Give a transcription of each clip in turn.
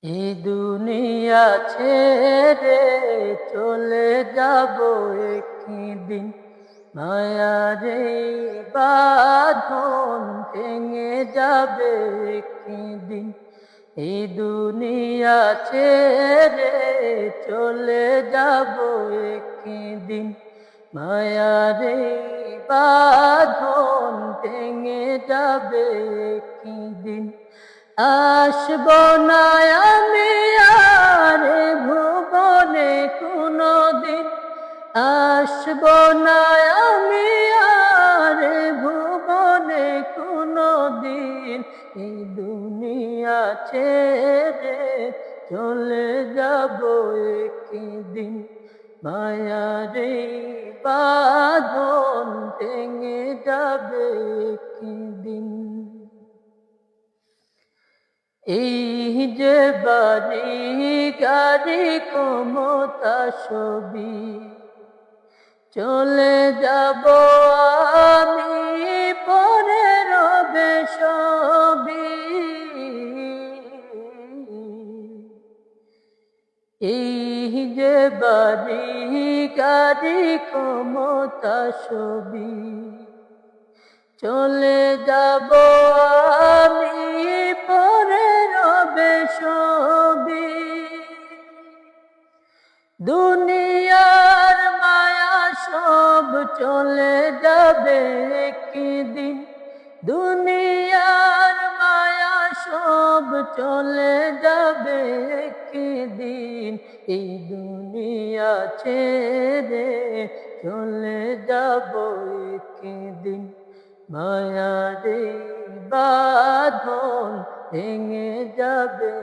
এই দুনিয়া ছেড়ে চলে যাব একদিন, মায়ারে বাঁধন ভেঙে যাবে একদিন। এই দুনিয়া ছেড়ে চলে যাব একদিন, মায়ারে বাঁধন ভেঙে যাবে একদিন। আসব না আমি আর ভুবনে কোনদিন, আসব না আমি আর ভুবনে কোনদিন। এই দুনিয়া ছেড়ে চলে যাব একদিন, মায়ারে বাঁধন ভেঙে যাবে একদিন। এই যে বাড়ি গাড়ি ক্ষমতা সবই চলে যাব আমি, পরে রবে সবই। এই যে বাড়ি গাড়ি ক্ষমতা সবই চলে যাব আমি, পরে রবে সবই। দুনিয়ার মায়া সব চলে যাবে একদিন, দুনিয়ার মায়া সব চলে যাবে একদিন। এই দুনিয়া ছেড়ে চলে যাব একদিন, মায়ারে বাঁধন ভেঙে যাবে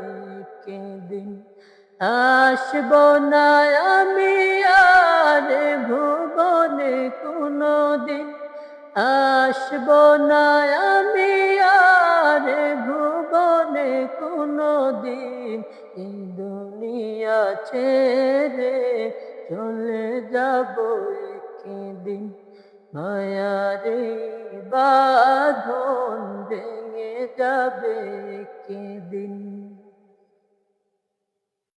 একদিন। আসব না আমি আর ভুবনে কোনদিন, আসব না আমি আর ভুবনে কোনদিন। এই দুনিয়া ছেড়ে চলে যাব একদিন, মায়ারে বাঁধন ভেঙে যাবে একদিন।